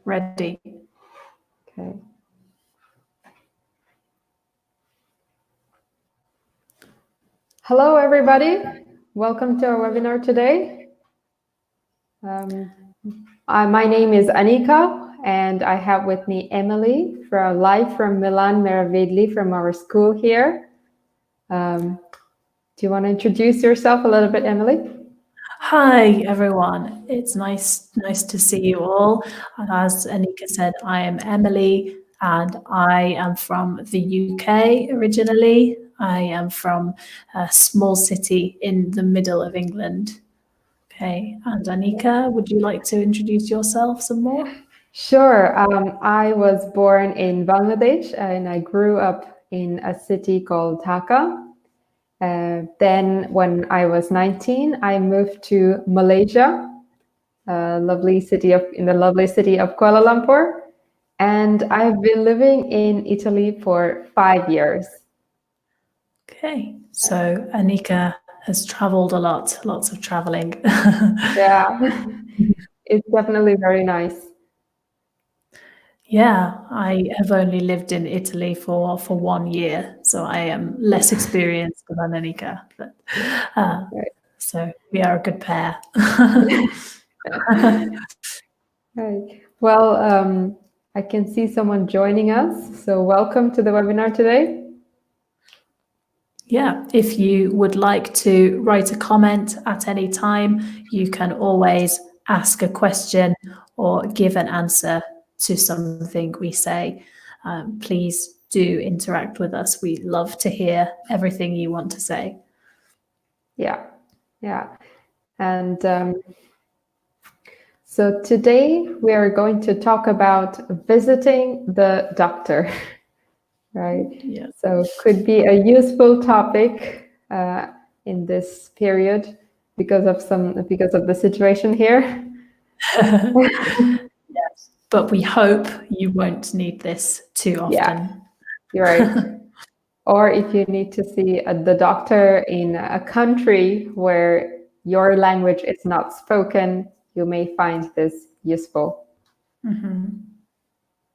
Ready. Okay. Hello, everybody. Welcome to our webinar today. My name is Anika, and I have with me Emily, live from Milan Meraviglio from our school here. Do you want to introduce yourself a little bit, Emily? Hi, everyone. It's nice to see you all. As Anika said, I am Emily, and I am from the UK originally. I am from a small city in the middle of England. Okay, and Anika, would you like to introduce yourself some more? Sure. I was born in Bangladesh, and I grew up in a city called Dhaka. Then when I was 19, I moved to Malaysia, in the lovely city of Kuala Lumpur. And I've been living in Italy for 5 years. Okay, so Anika has traveled a lot, lots of traveling. Yeah, it's definitely very nice. Yeah, I have only lived in Italy for 1 year, so I am less experienced than Anika, but Right. so we are a good pair. Right. Well, I can see someone joining us, so welcome to the webinar today. Yeah, if you would like to write a comment at any time, you can always ask a question or give an answer to something we say. Please do interact with us. We love to hear everything you want to say. Yeah. And so today we are going to talk about visiting the doctor, right? Yeah. So could be a useful topic in this period because of the situation here. Yes, but we hope you won't need this too often. Yeah, you're right. Or if you need to see the doctor in a country where your language is not spoken, you may find this useful.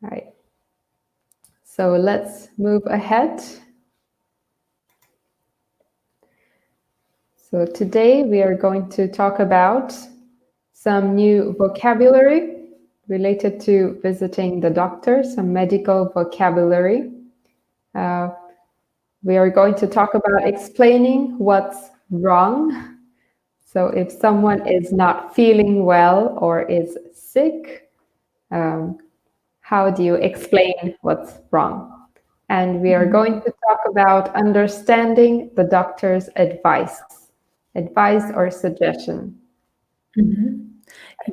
Right. So let's move ahead. So today we are going to talk about some new vocabulary related to visiting the doctor, some medical vocabulary. We are going to talk about explaining what's wrong. So if someone is not feeling well or is sick, how do you explain what's wrong? And we are going to talk about understanding the doctor's advice or suggestion.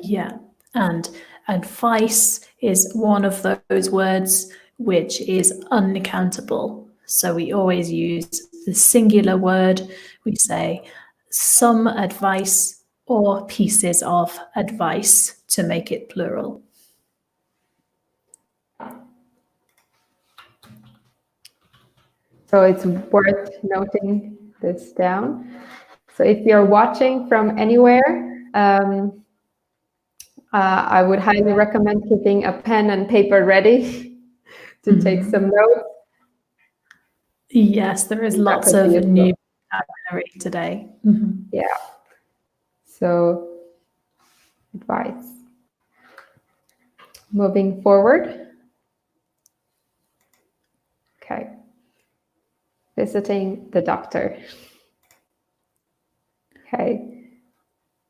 Yeah, and advice is one of those words which is uncountable. So we always use the singular word. We say some advice or pieces of advice to make it plural. So it's worth noting this down. So if you're watching from anywhere, I would highly recommend keeping a pen and paper ready to take some notes. Yes, there is lots of new vocabulary today. Yeah. So advice. Moving forward. Okay. Visiting the doctor. Okay.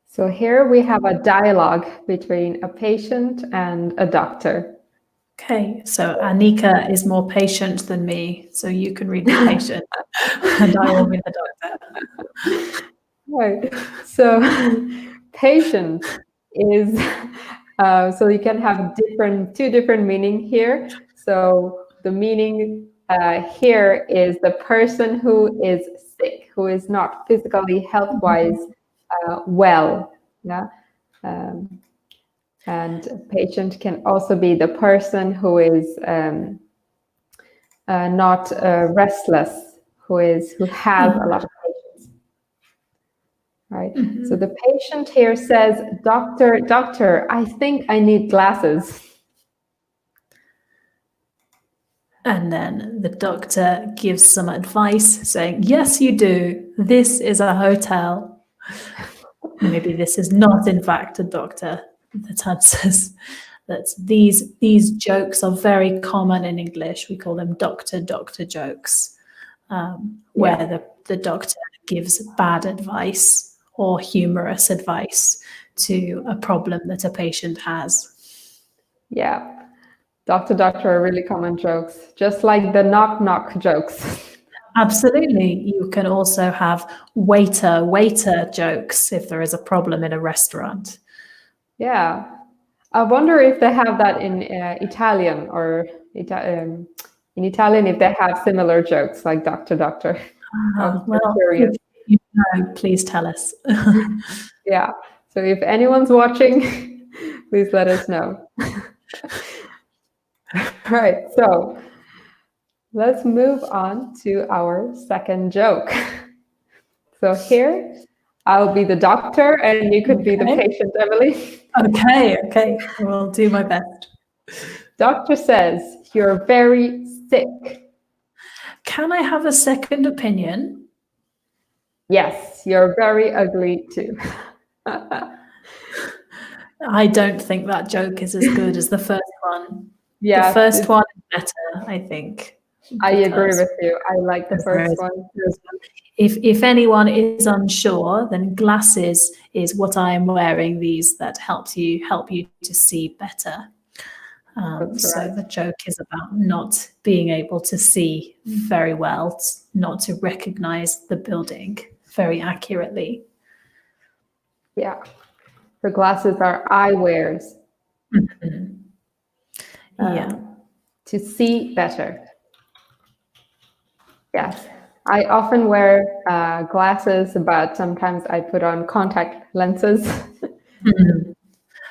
So here we have a dialogue between a patient and a doctor. Okay, so Anika is more patient than me, so you can read the patient and I will be the doctor. Right. So patient is, so you can have two different meaning here. So the meaning here is the person who is sick, who is not physically health-wise well. Yeah. And patient can also be the person who is not restless, who has a lot of patience. Right. So the patient here says, doctor, I think I need glasses. And then the doctor gives some advice saying, yes, you do. This is a hotel. Maybe this is not, in fact, a doctor that answers that these jokes are very common in English. We call them doctor jokes, where the doctor gives bad advice or humorous advice to a problem that a patient has. Yeah. Doctor are really common jokes, just like the knock jokes. Absolutely. You can also have waiter jokes if there is a problem in a restaurant. Yeah. I wonder if they have that in Italian or in Italian, if they have similar jokes like doctor. I'm Well, curious. if you know, please tell us. Yeah. So if anyone's watching, please let us know. Right. So let's move on to our second joke. So here, I'll be the doctor and you could be the patient, Emily. Okay. I will do my best. Doctor says, you're very sick. Can I have a second opinion? Yes, you're very ugly too. I don't think that joke is as good as the first one. Yeah, the first one is better, I think. I agree with you. I like the first one. If anyone is unsure, then glasses is what I am wearing. These that help you to see better. So right. the joke is about not being able to see very well, not to recognize the building very accurately. Yeah. The glasses are eye wears. Mm-hmm. To see better. Yes. I often wear glasses, but sometimes I put on contact lenses. Mm-hmm.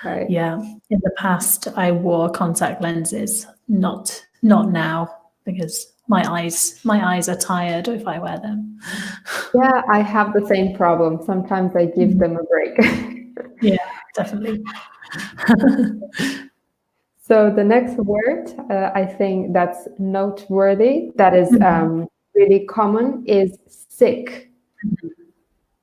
Right. Yeah. In the past, I wore contact lenses. Not now, because my eyes are tired if I wear them. Yeah, I have the same problem. Sometimes I give them a break. Yeah, definitely. So the next word, I think that's noteworthy, that is really common, is sick.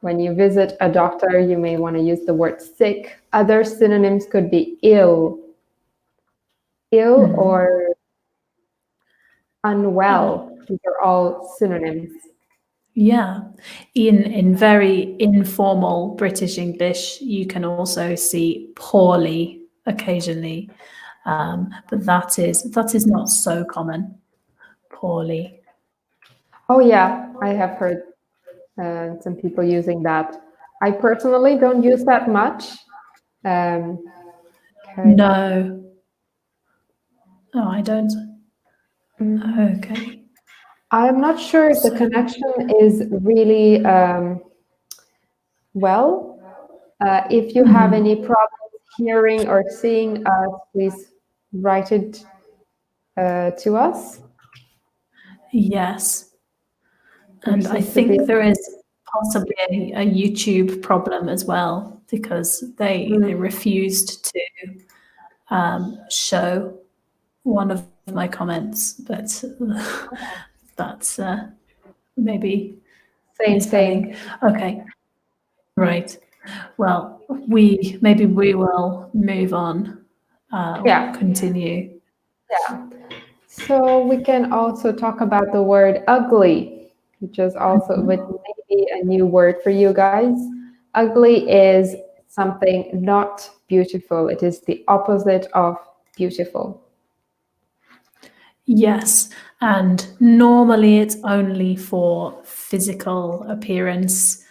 When you visit a doctor, you may want to use the word sick. Other synonyms could be ill or unwell. These are all synonyms. Yeah. In very informal British English, you can also see poorly occasionally. But that is not so common. Poorly. Oh yeah, I have heard some people using that. I personally don't use that much. Okay. No. Oh, I don't. Okay. I'm not sure if the connection is really well. If you have any problems hearing or seeing us, please write it to us. Yes. And I think there is possibly a YouTube problem as well, because they refused to show one of my comments, but that's maybe Same thing. Okay, right. Well, we will move on. Continue. Yeah. So we can also talk about the word ugly, which is also maybe a new word for you guys. Ugly is something not beautiful. It is the opposite of beautiful. Yes, and normally it's only for physical appearance.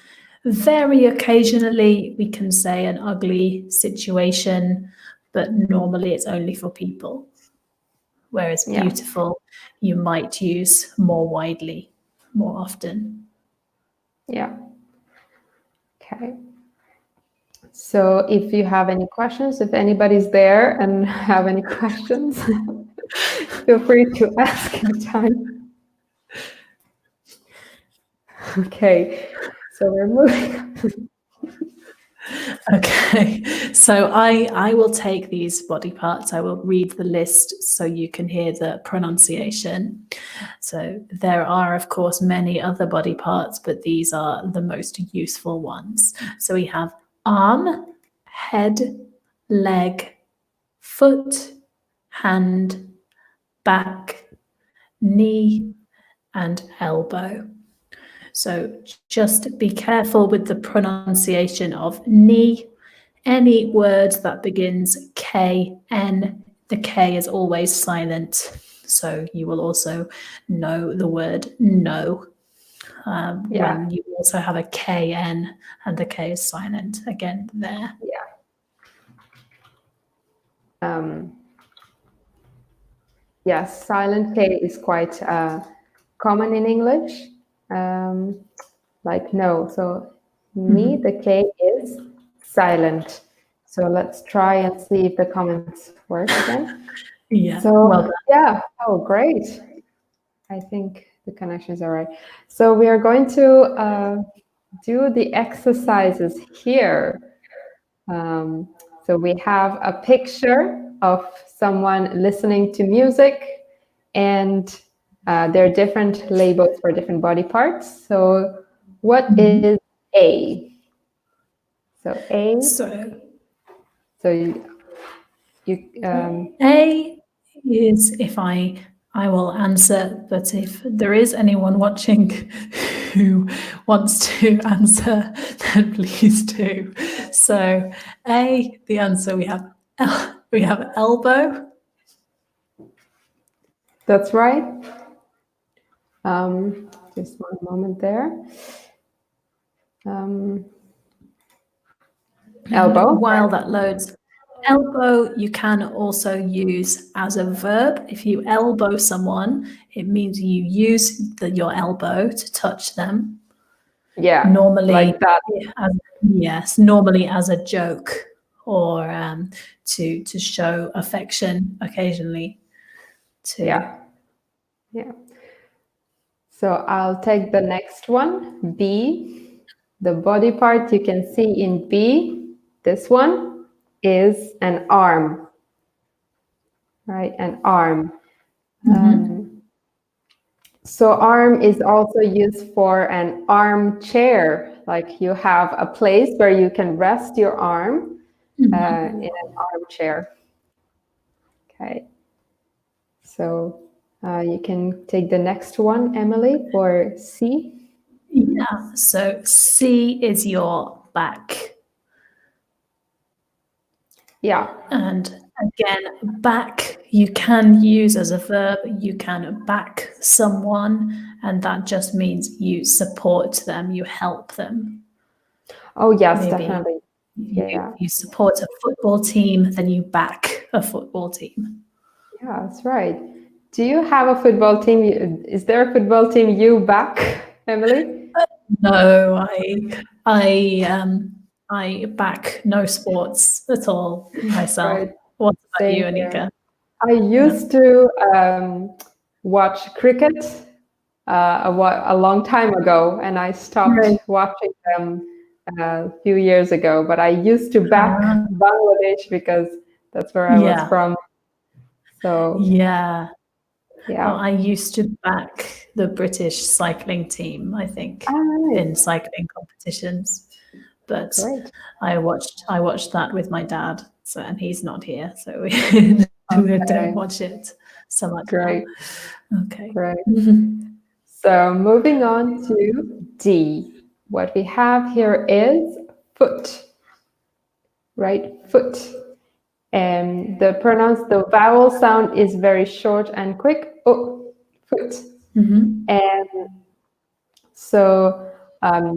Very occasionally we can say an ugly situation, but normally it's only for people. Whereas beautiful, you might use more widely, more often. Yeah. Okay. So if you have any questions, if anybody's there and have any questions, feel free to ask anytime. Okay, so we're moving. Okay, so I will take these body parts. I will read the list so you can hear the pronunciation. So there are, of course, many other body parts, but these are the most useful ones. So we have arm, head, leg, foot, hand, back, knee, and elbow. So just be careful with the pronunciation of knee. Any word that begins KN, the K is always silent. So you will also know the word no when you also have a KN and the K is silent again there. Yes, silent K is quite common in English, like no. So me, the K is silent. So let's try and see if the comments work again. Yeah. So well yeah, oh great. I think the connections are right. So we are going to do the exercises here. So we have a picture of someone listening to music, and there are different labels for different body parts. So what is A? So A. So A is if I will answer, but if there is anyone watching who wants to answer, then please do. So A, the answer we have elbow. That's right. Just one moment there. Elbow. While that loads, elbow you can also use as a verb. If you elbow someone, it means you use your elbow to touch them. Yeah, normally like that. Normally as a joke or to show affection occasionally. Yeah. So I'll take the next one, B. The body part you can see in B, this one is an arm, right? An arm. So arm is also used for an armchair, like you have a place where you can rest your arm in an armchair. Okay. So you can take the next one, Emily, for C. Yeah, so C is your back. Yeah. And again, back you can use as a verb. You can back someone, and that just means you support them, you help them. Oh, yes, Maybe definitely. you support a football team, then you back a football team. Yeah, that's right. Do you have a football team? Is there a football team you back, Emily? No, I back no sports at all myself. Right. What about Same you, here. Anika? I used to watch cricket a long time ago, and I stopped watching them a few years ago. But I used to back Bangladesh because that's where I was from. So yeah. yeah. Oh, I used to back the British cycling team, I think, in cycling competitions. But Great. I watched that with my dad, so and he's not here, so we don't watch it so much. Great. Now. Okay. Great. So moving on to D. What we have here is foot. Right? Foot. And the vowel sound is very short and quick. Oh, foot. And so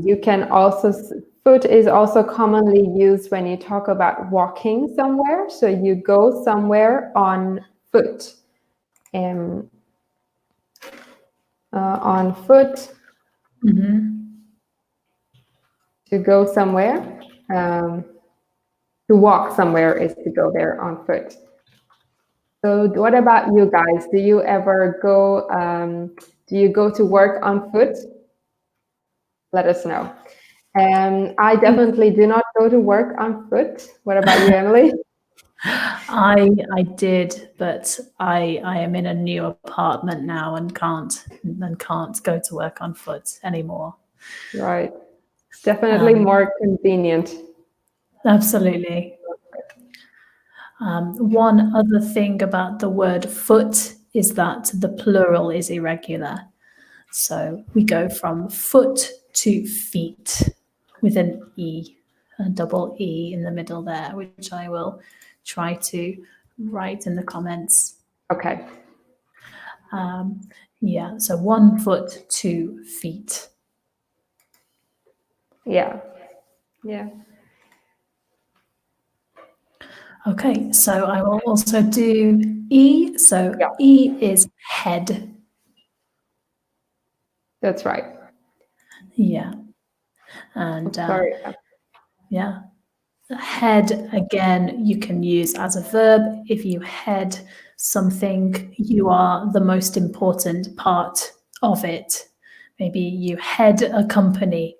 you can also, foot is also commonly used when you talk about walking somewhere. So you go somewhere on foot. On foot. To go somewhere. To walk somewhere is to go there on foot. So what about you guys? Do you ever go, do you go to work on foot? Let us know. I definitely do not go to work on foot? What about you, Emily? I did, but I am in a new apartment now and can't go to work on foot anymore. Right. It's definitely more convenient. Absolutely. One other thing about the word foot is that the plural is irregular. So we go from foot to feet with an E, a double E in the middle there, which I will try to write in the comments. Okay. Yeah, so 1 foot, 2 feet. Yeah. Yeah. Okay, so I will also do E. So Yeah. E is head. That's right. Yeah. And Sorry. yeah, head again, you can use as a verb. If you head something, you are the most important part of it. Maybe you head a company,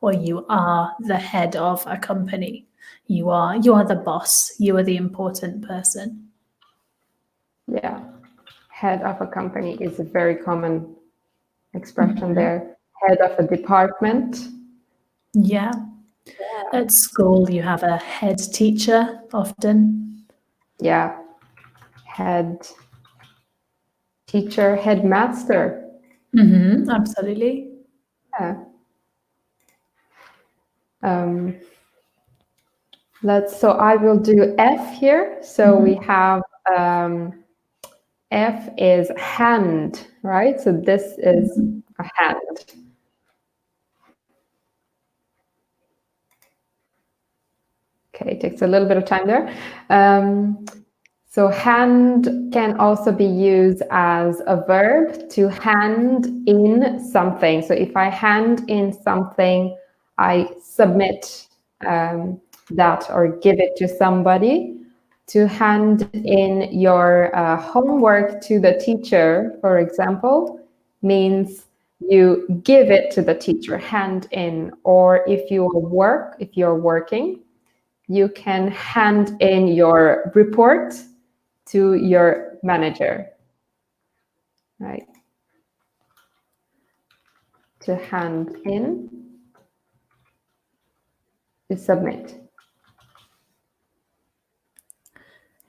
or you are the head of a company. You are the boss. You are the important person. Yeah. Head of a company is a very common expression there. Head of a department. Yeah. At school, you have a head teacher often. Yeah. Head teacher, headmaster. Absolutely. Yeah. So I will do F here. So we have F is hand, right? So this is a hand. Okay, it takes a little bit of time there. So hand can also be used as a verb to hand in something. So if I hand in something, I submit that or give it to somebody. To hand in your homework to the teacher, for example, means you give it to the teacher, hand in. Or if you're working, you can hand in your report to your manager, right? To hand in, to submit.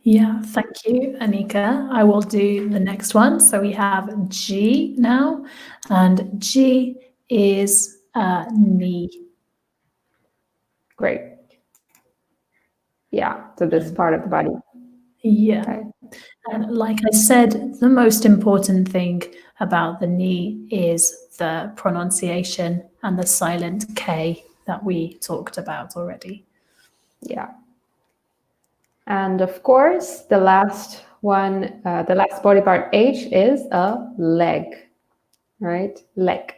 Yeah, thank you, Anika. I will do the next one. So we have G now, and G is knee. Great. Yeah, so this part of the body. Yeah. Okay. And like I said, the most important thing about the knee is the pronunciation and the silent K that we talked about already. Yeah. And of course, the last one, the last body part, H, is a leg, right? Leg.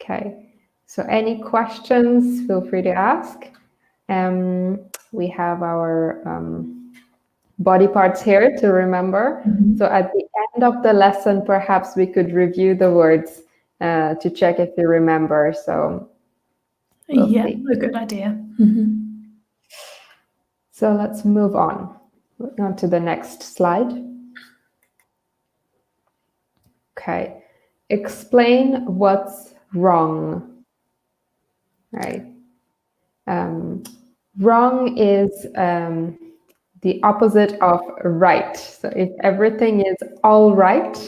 Okay. So any questions, feel free to ask. We have our body parts here to remember. So at the end of the lesson, perhaps we could review the words to check if you remember. So we'll see. A good idea. So let's move on to the next slide. Okay. Explain what's wrong. Right. Wrong is the opposite of right. So if everything is all right,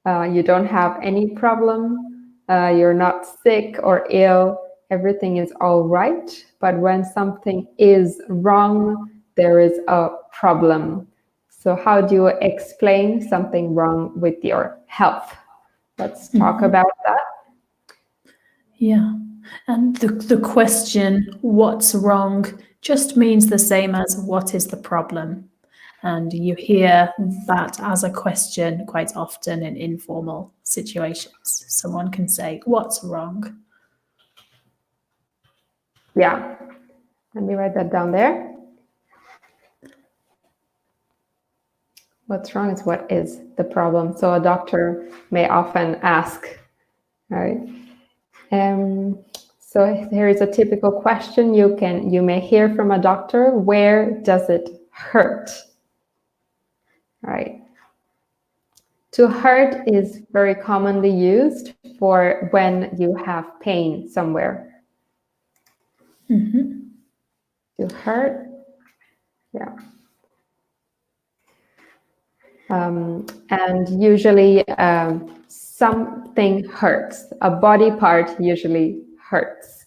you don't have any problem, you're not sick or ill, everything is all right. But when something is wrong, there is a problem. So how do you explain something wrong with your health? Let's talk about that. Yeah. And the question, what's wrong, just means the same as what is the problem? And you hear that as a question quite often in informal situations. Someone can say, what's wrong? Yeah, let me write that down there. What's wrong is what is the problem. So a doctor may often ask, right? So here is a typical question you may hear from a doctor: where does it hurt? All right. To hurt is very commonly used for when you have pain somewhere. To hurt, yeah. And usually something hurts. A body part usually hurts.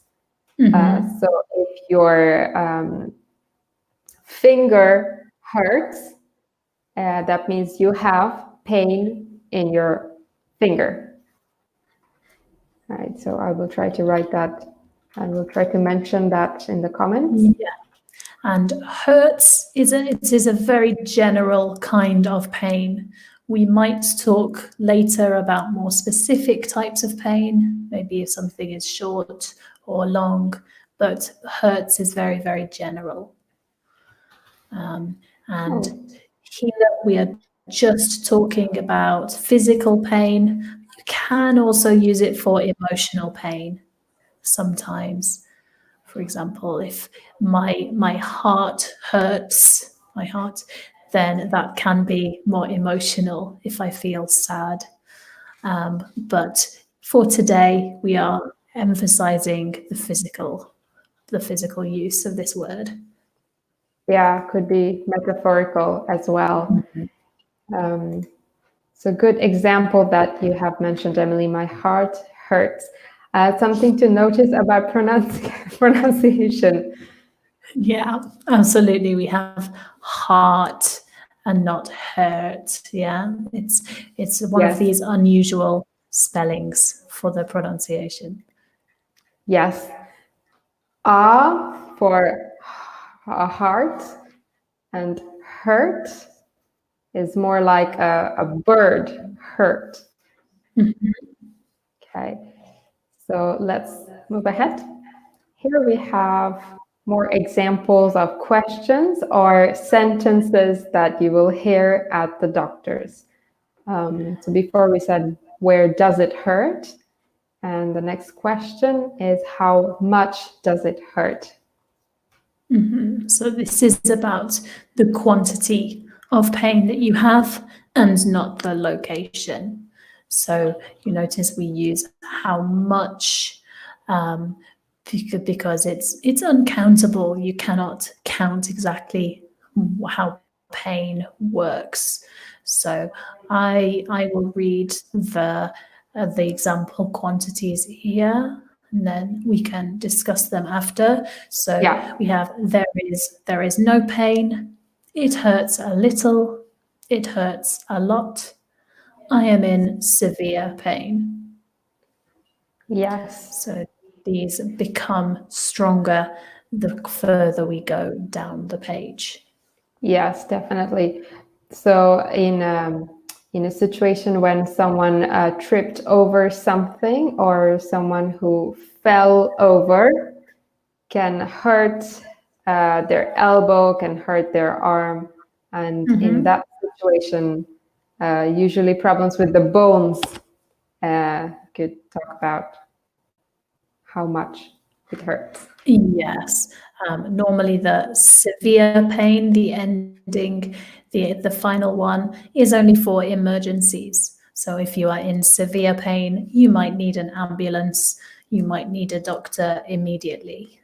So if your finger hurts, that means you have pain in your finger. All right, so I will try to write that. I will try to mention that in the comments. Yeah. And hurts it is a very general kind of pain. We might talk later about more specific types of pain, maybe if something is short or long, but hurts is very, very general. Here we are just talking about physical pain. You can also use it for emotional pain sometimes. For example, if my heart hurts, then that can be more emotional if I feel sad. But for today, we are emphasizing the physical use of this word. Yeah, could be metaphorical as well. So good example that you have mentioned, Emily. My heart hurts. Something to notice about pronunciation. Yeah, absolutely. We have heart and not hurt. Yeah, it's one of these unusual spellings for the pronunciation. Yes. A for a heart, and hurt is more like a bird hurt. Okay, so let's move ahead. Here we have more examples of questions or sentences that you will hear at the doctor's. So before we said, where does it hurt? And the next question is, how much does it hurt? So this is about the quantity of pain that you have and not the location. So you notice we use how much because it's uncountable. You cannot count exactly how pain works. So I will read the example quantities here, and then we can discuss them after. So we have there is no pain, it hurts a little, it hurts a lot, I am in severe pain. Yes. So these become stronger the further we go down the page. Yes, definitely. So in a situation when someone tripped over something, or someone who fell over, can hurt their elbow, can hurt their arm, and in that situation, usually problems with the bones could talk about how much it hurts. Yes. Normally the severe pain, the ending, the final one, is only for emergencies. So if you are in severe pain, you might need an ambulance, you might need a doctor immediately.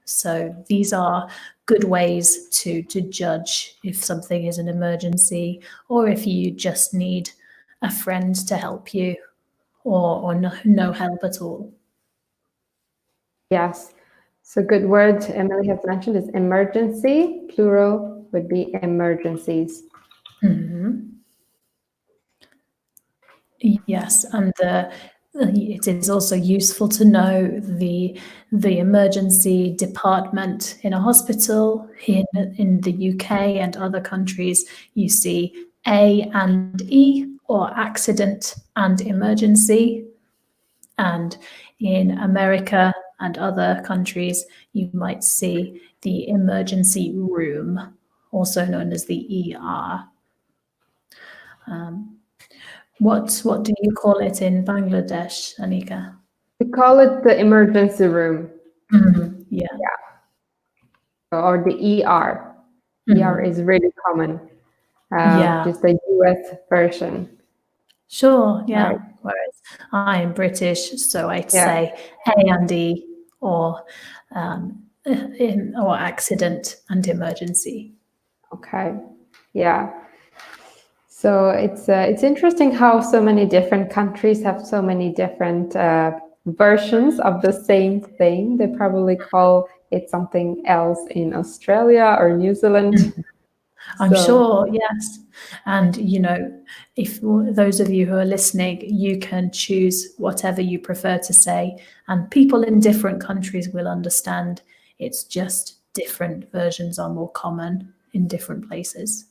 So these are good ways to judge if something is an emergency, or if you just need a friend to help you, or no help at all. Yes. So good word Emily has mentioned is emergency. Plural would be emergencies. Yes, and it is also useful to know the emergency department in a hospital. In the UK and other countries, you see A and E, or accident and emergency. And in America and other countries, you might see the emergency room, also known as the ER. What do you call it in Bangladesh, Anika? We call it the emergency room. Yeah. Or the ER. ER is really common. Yeah. Just the US version. Sure, yeah. Right. Whereas I am British, so I'd Yeah. say A&E or or accident and emergency. Okay. Yeah. So it's interesting how so many different countries have so many different versions of the same thing. They probably call it something else in Australia or New Zealand. I'm sure, yes. And, if those of you who are listening, you can choose whatever you prefer to say, and people in different countries will understand. It's just different versions are more common in different places.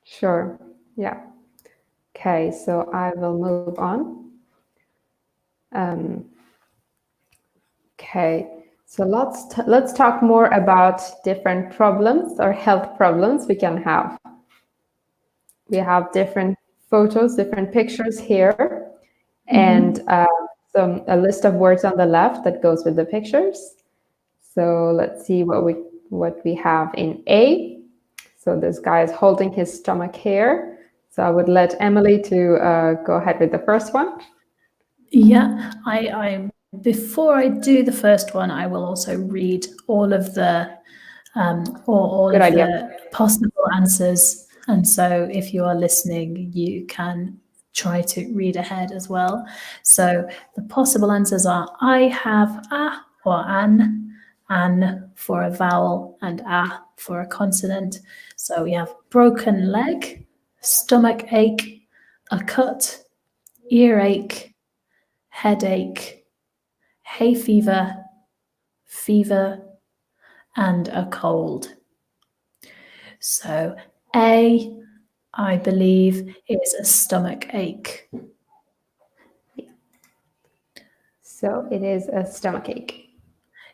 Sure. Yeah. Okay, so I will move on. Okay, so let's talk more about different problems or health problems we can have. We have different photos, different pictures here, and a list of words on the left that goes with the pictures. So let's see what we have in A. So this guy is holding his stomach here. So I would let Emily to go ahead with the first one. Yeah, I before I do the first one, I will also read all of the Good idea. the possible answers. And so if you are listening, you can try to read ahead as well. So the possible answers are I have a or an for a vowel and a for a consonant. So we have broken leg, stomach ache, a cut, earache, headache, hay fever, fever, and a cold. So A, I believe, is a stomach ache. So it is a stomach ache.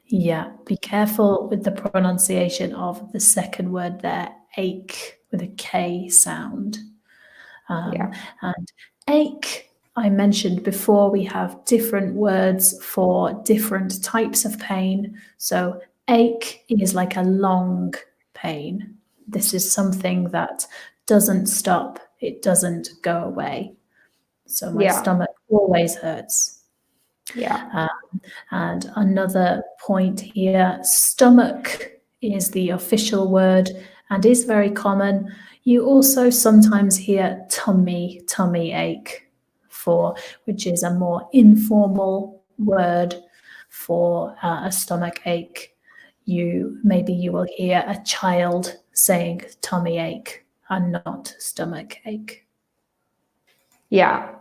Yeah, be careful with the pronunciation of the second word there, ache, with a K sound. Yeah. And ache, I mentioned before, we have different words for different types of pain. So ache is like a long pain. This is something that doesn't stop, it doesn't go away. So my stomach always hurts. Yeah. And another point here, stomach is the official word and is very common. You also sometimes hear tummy ache which is a more informal word for a stomach ache. Maybe you will hear a child saying tummy ache and not stomach ache. Yeah.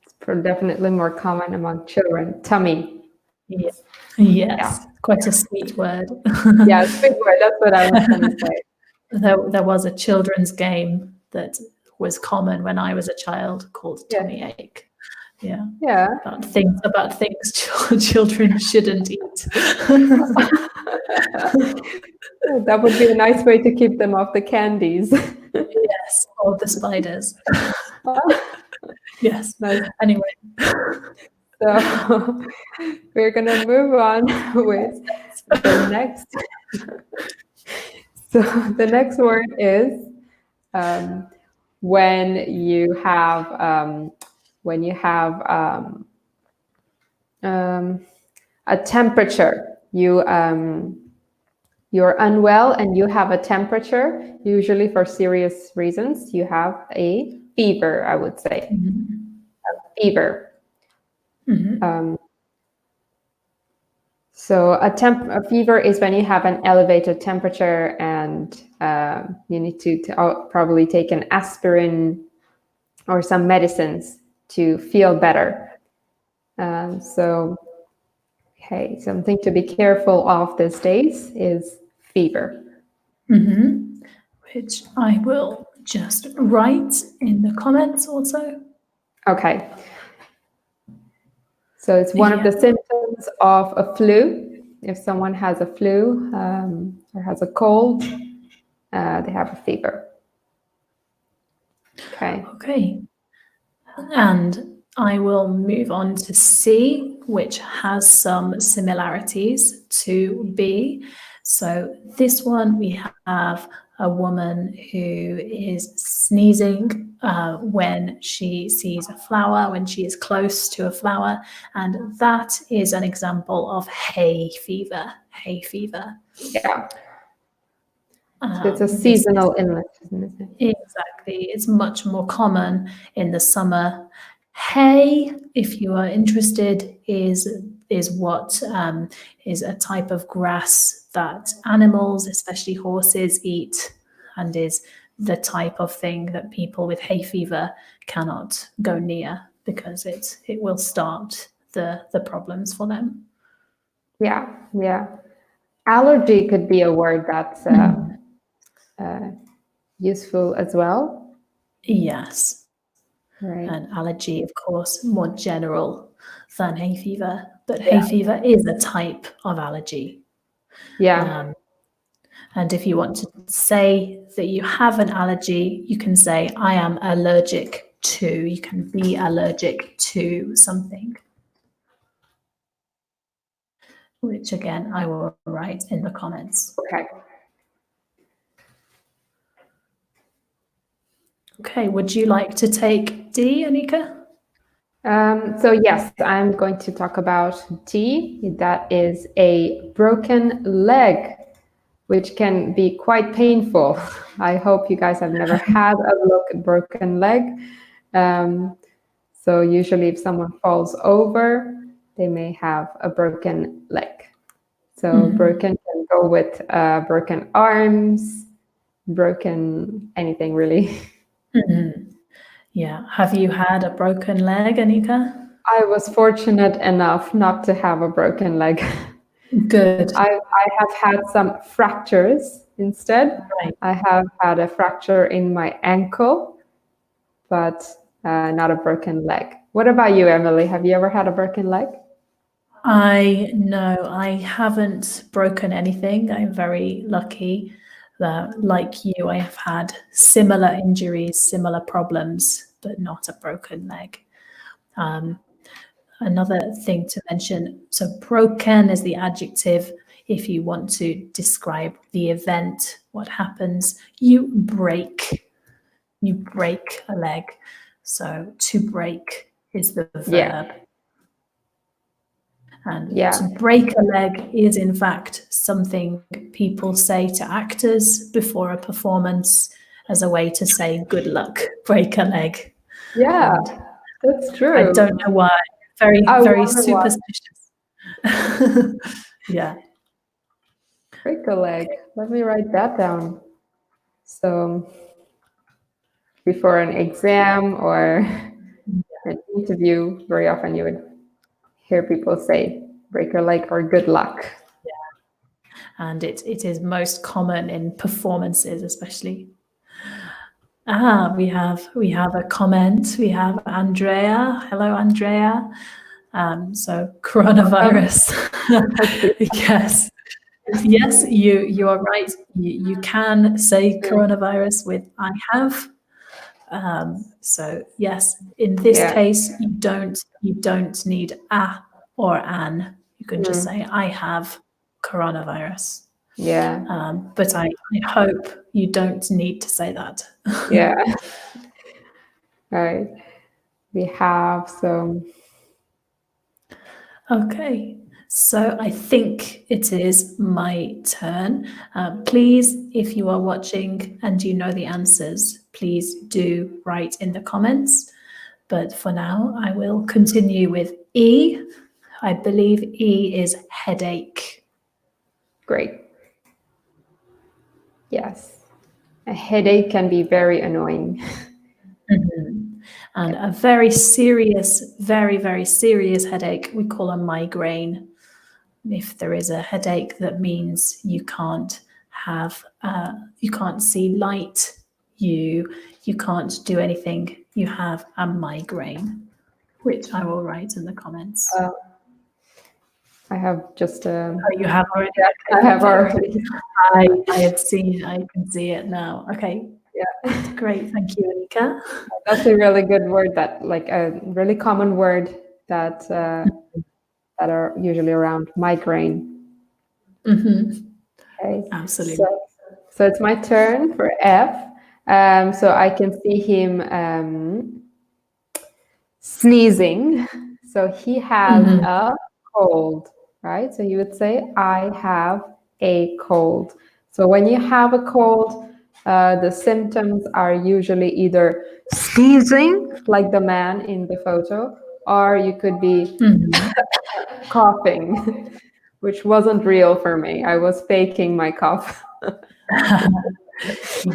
It's definitely more common among children. Tummy. Yeah. Yes, quite a sweet word. Yeah, sweet word. That's what I was going to say. There was a children's game that was common when I was a child called Tummy Ache. Yeah. Yeah. About things children shouldn't eat. That would be a nice way to keep them off the candies. Yes, or the spiders. Yes. Nice. Anyway. So we're going to move on with the next. So the next word is when you have a temperature. You're unwell and you have a temperature, usually for serious reasons. You have a fever, I would say. A fever. So a fever is when you have an elevated temperature and you need to probably take an aspirin or some medicines to feel better. Okay, something to be careful of these days is fever. Which I will just write in the comments also. Okay. So it's one of the symptoms of a flu. If someone has a flu or has a cold, they have a fever. Okay. Okay. And I will move on to C, which has some similarities to B. So this one, we have a woman who is sneezing when she sees a flower, when she is close to a flower, and that is an example of hay fever. Hay fever. Yeah. So it's a seasonal illness, isn't it? Exactly. It's much more common in the summer. Hay, if you are interested, is what is a type of grass that animals, especially horses, eat, and is the type of thing that people with hay fever cannot go near because it will start the problems for them. Yeah, yeah. Allergy could be a word that's useful as well. Yes. Right. An allergy, of course, more general than hay fever, but hay Yeah. fever is a type of allergy. Yeah. And if you want to say that you have an allergy, you can say, I am allergic to. You can be allergic to something, which again, I will write in the comments. Okay. Okay, would you like to take D, Anika? So yes, I'm going to talk about D. That is a broken leg, which can be quite painful. I hope you guys have never had a broken leg. So usually if someone falls over, they may have a broken leg. So broken can go with broken arms, broken anything really. Yeah. Have you had a broken leg, Anika? I was fortunate enough not to have a broken leg. Good. I have had some fractures instead. Right. I have had a fracture in my ankle, but not a broken leg. What about you, Emily? Have you ever had a broken leg? I haven't broken anything. I'm very lucky that, like you, I have had similar injuries, similar problems, but not a broken leg. Another thing to mention, so broken is the adjective. If you want to describe the event, what happens, you break a leg. So to break is the verb. Yeah. And Yeah. to break a leg is, in fact, something people say to actors before a performance as a way to say, good luck, break a leg. Yeah, And that's true. I don't know why. Very, I very wonder why. superstitious. Yeah. Break a leg. Let me write that down. So before an exam or an interview, very often you would hear people say break your leg or good luck. And it is most common in performances, especially. We have a comment. We have Andrea. Hello, Andrea. So coronavirus. Yes. Yes, you are right. You can say coronavirus with I have. So yes, in this case, you don't need a or an. You can just say I have coronavirus. Yeah. But I hope you don't need to say that. Yeah. Right. We have some. Okay. So I think it is my turn. Please, if you are watching and you know the answers, please do write in the comments. But for now, I will continue with E. I believe E is headache. Great. Yes. A headache can be very annoying. And a very serious, very, very serious headache we call a migraine. If there is a headache, that means you can't see light, you can't do anything, you have a migraine, which I will write in the comments. I have just you have already? I have already. I can see it now. Okay. Yeah. Great, thank you, Anika. That's a really good word, that like a really common word that that are usually around migraine. Okay, Absolutely. so it's my turn for F. So I can see him sneezing. So he has a cold, right? So you would say, I have a cold. So when you have a cold, the symptoms are usually either sneezing, like the man in the photo, or you could be coughing, which wasn't real for me. I was faking my cough.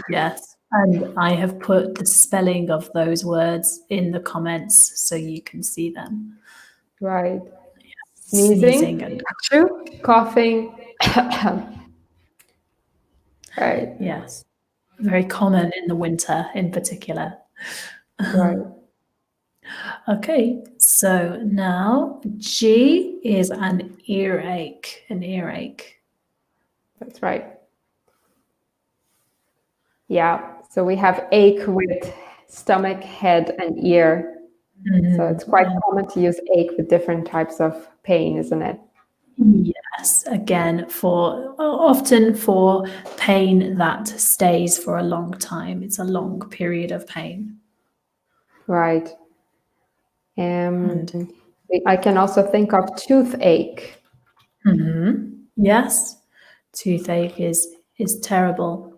Yes, and I have put the spelling of those words in the comments so you can see them. Right. Sneezing Sneezing, and coughing. Right. yes, very common in the winter in particular. Right. Okay, so now G is an earache, an earache. That's right. Yeah. So we have ache with stomach, head, and ear. So it's quite common to use ache with different types of pain, isn't it? Yes, again, for often for pain that stays for a long time. It's a long period of pain. Right. And I can also think of toothache. yes, toothache is terrible.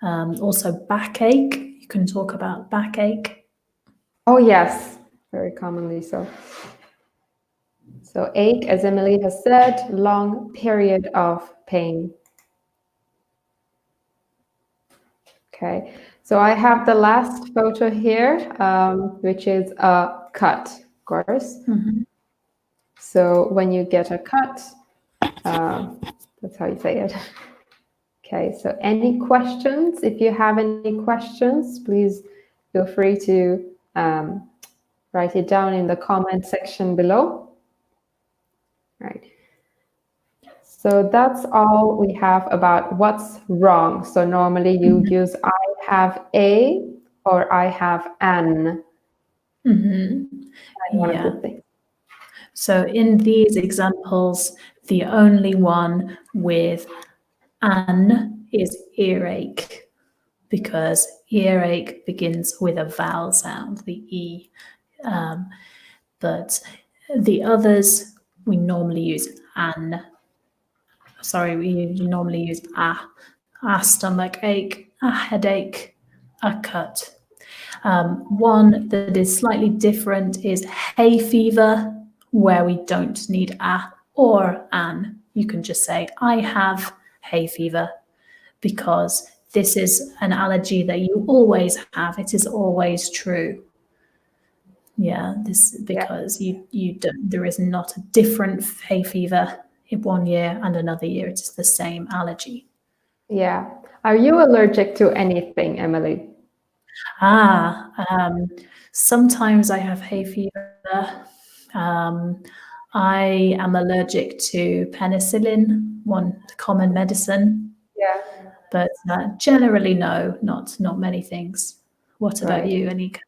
Also backache. You can talk about backache. Oh, yes, very commonly so. So ache, as Emily has said, long period of pain. Okay, so I have the last photo here, which is a cut, of course. So when you get a cut, that's how you say it. Okay, so any questions? If you have any questions, please feel free to write it down in the comment section below. Right. So that's all we have about what's wrong. So normally you use I have a or I have an. One of the things. So in these examples, the only one with an is earache, because earache begins with a vowel sound, the E. But the others, we normally use an. Sorry, we normally use a stomach ache, a headache, a cut. One that is slightly different is hay fever, where we don't need a or an. You can just say, I have hay fever, because this is an allergy that you always have. It is always true. Yeah, this because you don't, there is not a different hay fever in one year and another year. It is the same allergy. Yeah. Are you allergic to anything, Emily? Sometimes I have hay fever. I am allergic to penicillin, one common medicine. Yeah. But generally, no, not many things. What about Right. you, Anika?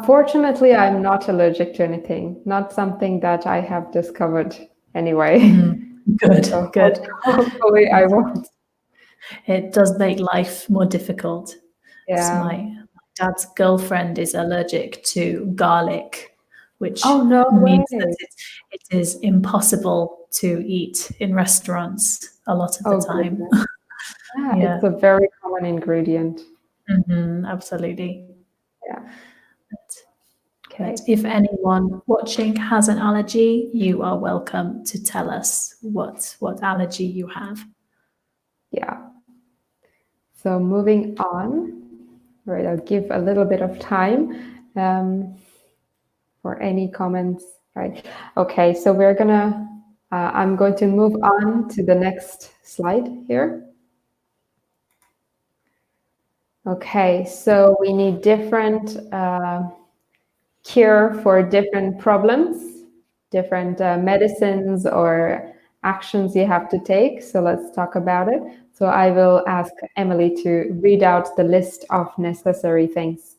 Fortunately, I'm not allergic to anything. Not something that I have discovered anyway. Good, So good. hopefully I won't. It does make life more difficult. Yeah. My dad's girlfriend is allergic to garlic, which no means way. that it is impossible to eat in restaurants a lot of the time. Goodness. Yeah, Yeah. it's a very common ingredient. Absolutely. Yeah. But if anyone watching has an allergy, you are welcome to tell us what allergy you have. Yeah. So moving on, right, I'll give a little bit of time for any comments, right? Okay, so we're gonna, I'm going to move on to the next slide here. Okay, so we need different cure for different problems, different medicines or actions you have to take. So let's talk about it. So I will ask Emily to read out the list of necessary things.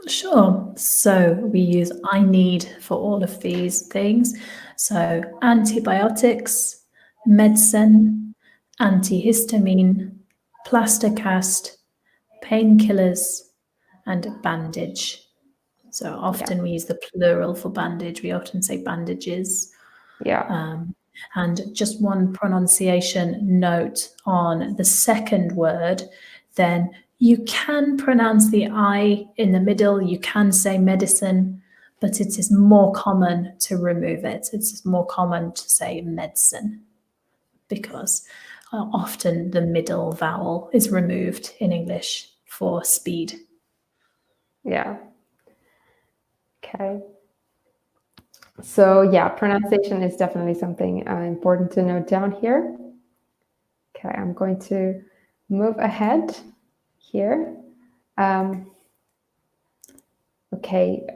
Sure. So we use I need for all of these things. So antibiotics, medicine, antihistamine, plaster cast, painkillers, and bandage. So often we use the plural for bandage. We often say bandages. Yeah. And just one pronunciation note on the second word, then you can pronounce the I in the middle, you can say medicine, but it is more common to remove it. It's more common to say medicine because often the middle vowel is removed in English for speed. Yeah. Okay. So yeah, pronunciation is definitely something important to note down here. Okay, I'm going to move ahead here. Okay.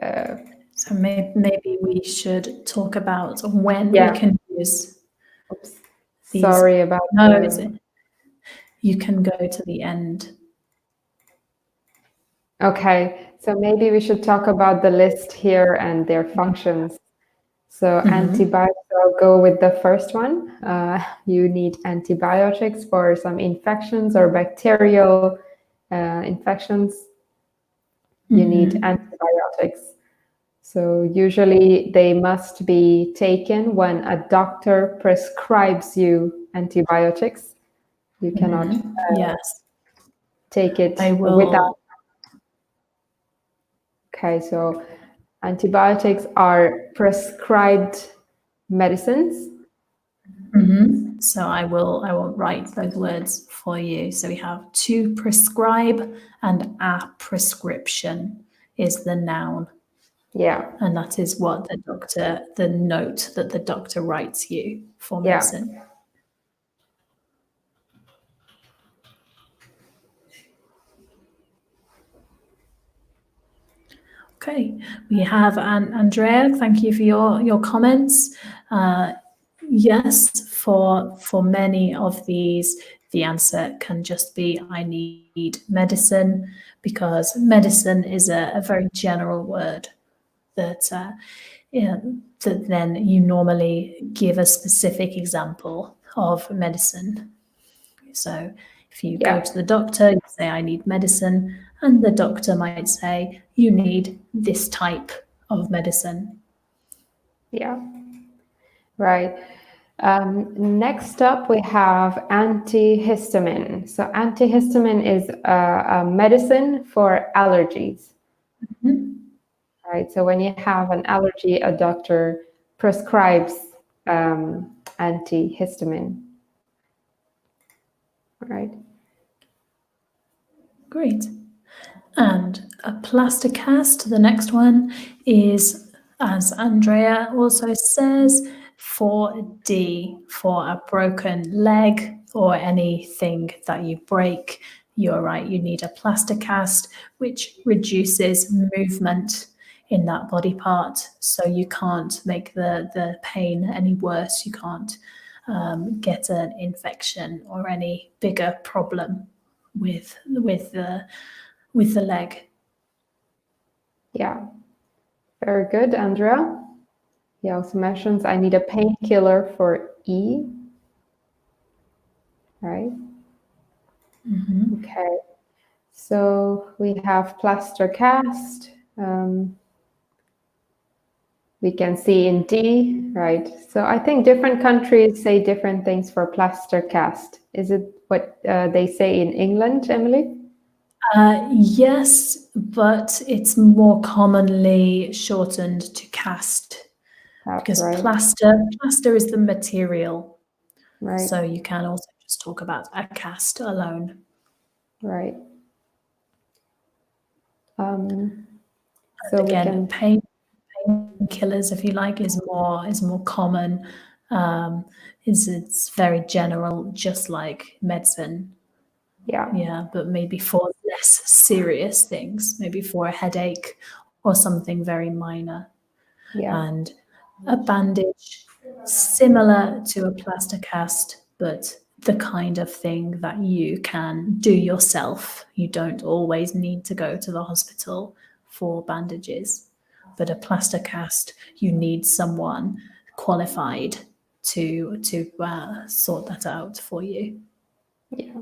So maybe we should talk about when Yeah. we can use Oops. these. Sorry about you can go to the end. Okay, so maybe we should talk about the list here and their functions. So antibiotics, I'll go with the first one. You need antibiotics for some infections or bacterial infections. You need antibiotics. So usually they must be taken when a doctor prescribes you antibiotics. You cannot Yes, take it I will. without. Okay, so antibiotics are prescribed medicines. So I will write those words for you. So we have to prescribe and a prescription is the noun. Yeah. And that is what the note that the doctor writes you for medicine. Okay, we have Andrea. Thank you for your comments. Yes, for many of these, the answer can just be I need medicine because medicine is a very general word that that then you normally give a specific example of medicine. So if you go to the doctor, you say, I need medicine, and the doctor might say, you need this type of medicine. Yeah. Right. Next up, we have antihistamine. So antihistamine is a medicine for allergies. Right. So when you have an allergy, a doctor prescribes antihistamine. Right. Great. And a plaster cast, the next one, is, as Andrea also says, for D, for a broken leg or anything that you break. You're right, you need a plaster cast, which reduces movement in that body part. So you can't make the pain any worse. You can't get an infection or any bigger problem with the leg. Yeah. Very good, Andrea. He also mentions I need a painkiller for E. Right. Okay. So we have plaster cast. We can see in D, right? So I think different countries say different things for plaster cast. Is it what they say in England, Emily? Yes, but it's more commonly shortened to cast because plaster is the material. Right. So you can also just talk about a cast alone. Right. So again, painkillers, if you like, is more common. It's very general, just like medicine. Yeah, but maybe for less serious things, maybe for a headache or something very minor. And a bandage, similar to a plaster cast, but the kind of thing that you can do yourself. You don't always need to go to the hospital for bandages. But a plaster cast, you need someone qualified to sort that out for you. Yeah.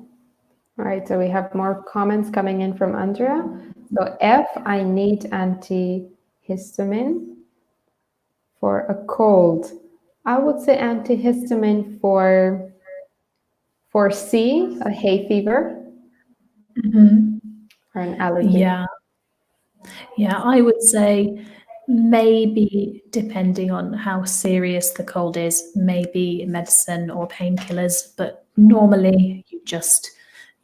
All right, so we have more comments coming in from Andrea. So F, I need antihistamine for a cold. I would say antihistamine for C, a hay fever, or an allergy. Yeah, I would say maybe, depending on how serious the cold is, maybe medicine or painkillers, but normally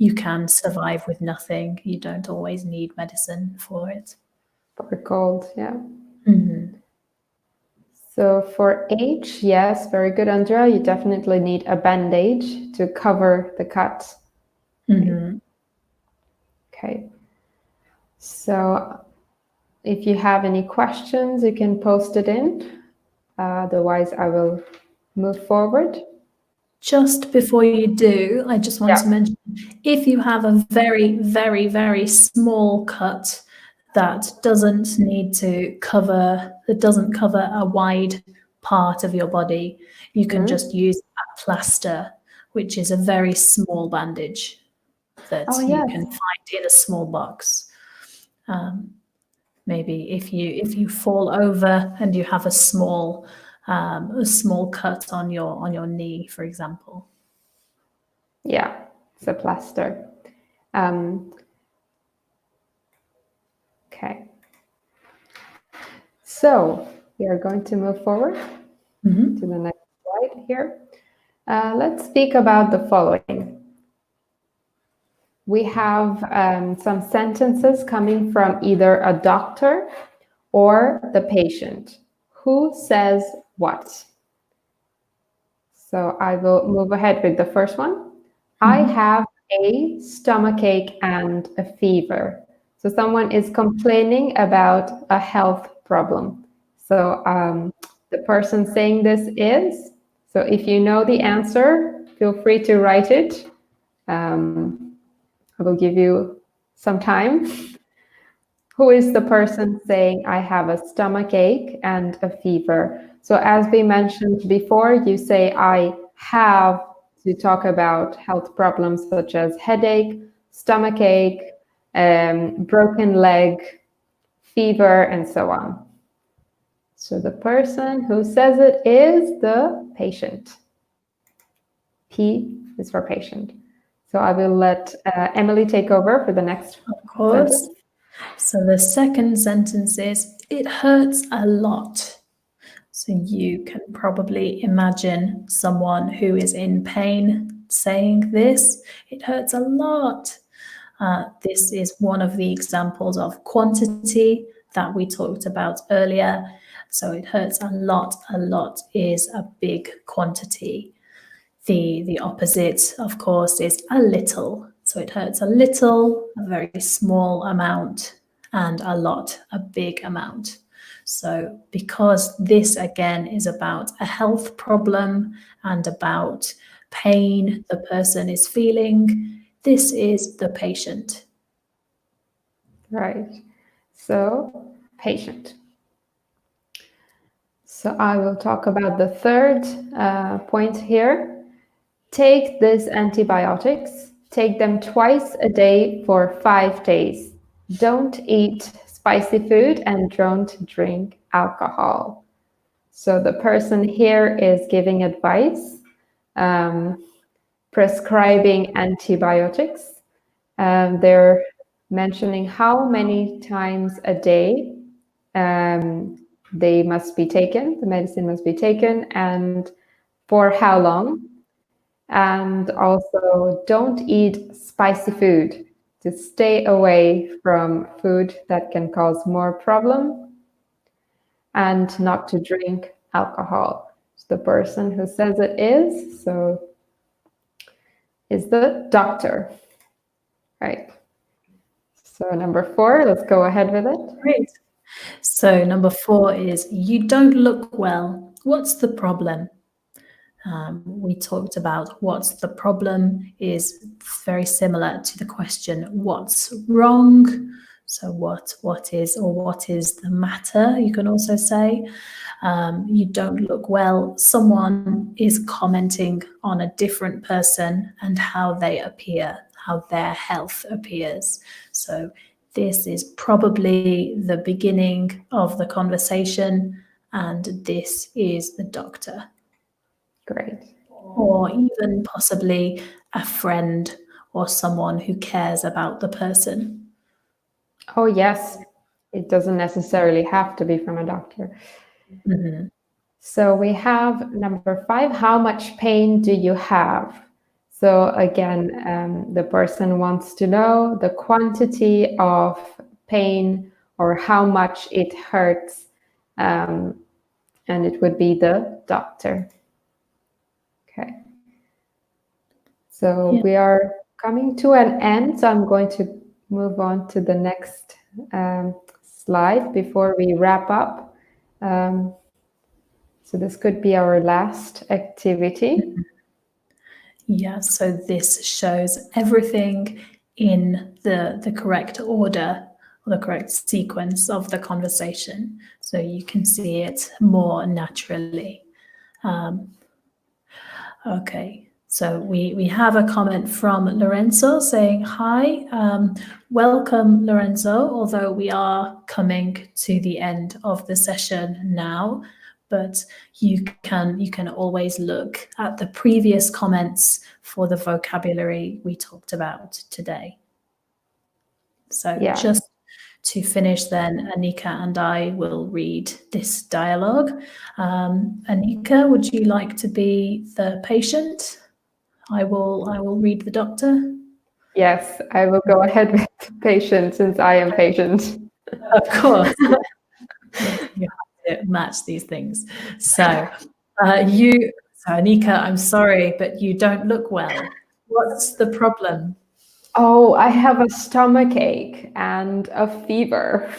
you can survive with nothing. You don't always need medicine for it. For a cold, yeah. So for H, yes, very good, Andrea. You definitely need a bandage to cover the cut. Okay. So if you have any questions, you can post it in. Otherwise, I will move forward. Just before you do, I just want to mention, if you have a very, very, very small cut that doesn't cover a wide part of your body, you can just use a plaster, which is a very small bandage that you can find in a small box. Maybe if you fall over and you have a small cut on your knee, for example. Yeah, it's a plaster. Okay. So we are going to move forward to the next slide here. Let's speak about the following. We have some sentences coming from either a doctor or the patient. Who says what? So I will move ahead with the first one. I have a stomachache and a fever. So someone is complaining about a health problem. So the person saying this is, so if you know the answer, feel free to write it. I will give you some time. Who is the person saying, I have a stomachache and a fever? So as we mentioned before, you say, I have to talk about health problems such as headache, stomachache, broken leg, fever, and so on. So the person who says it is the patient. P is for patient. So I will let Emily take over for the next sentence. So the second sentence is, it hurts a lot. So you can probably imagine someone who is in pain saying this. It hurts a lot. This is one of the examples of quantity that we talked about earlier. So it hurts a lot. A lot is a big quantity. The opposite, of course, is a little. So it hurts a little, a very small amount, and a lot, a big amount. So because this, again, is about a health problem and about pain the person is feeling, this is the patient. Right. So, patient. So I will talk about the third point here. Take these antibiotics. Take them twice a day for 5 days. Don't eat spicy food and don't drink alcohol. So the person here is giving advice, prescribing antibiotics. They're mentioning how many times a day they must be taken, the medicine must be taken, and for how long. And also, don't eat spicy food, to stay away from food that can cause more problem, and not to drink alcohol. So the person who says it is the doctor, right? So number 4, let's go ahead with it. Great. So number 4 is, you don't look well. What's the problem? We talked about what's the problem is very similar to the question, what's wrong? So what is the matter? You can also say, you don't look well. Someone is commenting on a different person and how they appear, how their health appears. So this is probably the beginning of the conversation, and this is the doctor. Great. Or even possibly a friend or someone who cares about the person. Oh, yes. It doesn't necessarily have to be from a doctor. Mm-hmm. So we have number 5, how much pain do you have? So again, the person wants to know the quantity of pain or how much it hurts, and it would be the doctor. Okay. So we are coming to an end, so I'm going to move on to the next slide before we wrap up. So this could be our last activity. Yeah, so this shows everything in the correct order or the correct sequence of the conversation, so you can see it more naturally. Okay, so we have a comment from Lorenzo saying, hi, welcome Lorenzo, although we are coming to the end of the session now, but you can always look at the previous comments for the vocabulary we talked about today. So just to finish then, Anika and I will read this dialogue. Anika, would you like to be the patient? I will read the doctor. Yes, I will go ahead with patient since I am patient. Of course. You have to match these things. So Anika, I'm sorry, but you don't look well. What's the problem? Oh, I have a stomach ache and a fever.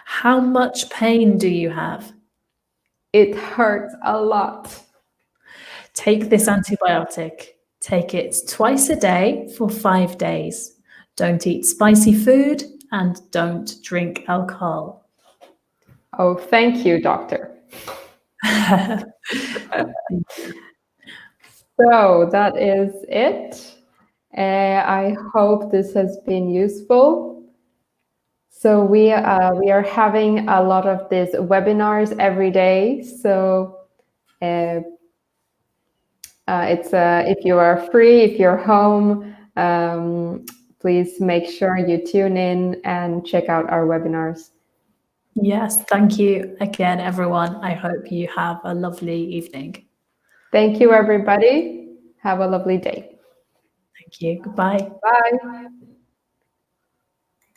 How much pain do you have? It hurts a lot. Take this antibiotic. Take it twice a day for 5 days. Don't eat spicy food and don't drink alcohol. Oh, thank you, doctor. So that is it. I hope this has been useful. So we are having a lot of these webinars every day. So it's if you are free, if you're home, please make sure you tune in and check out our webinars. Yes, thank you again, everyone. I hope you have a lovely evening. Thank you, everybody. Have a lovely day. Thank you. Goodbye. Bye.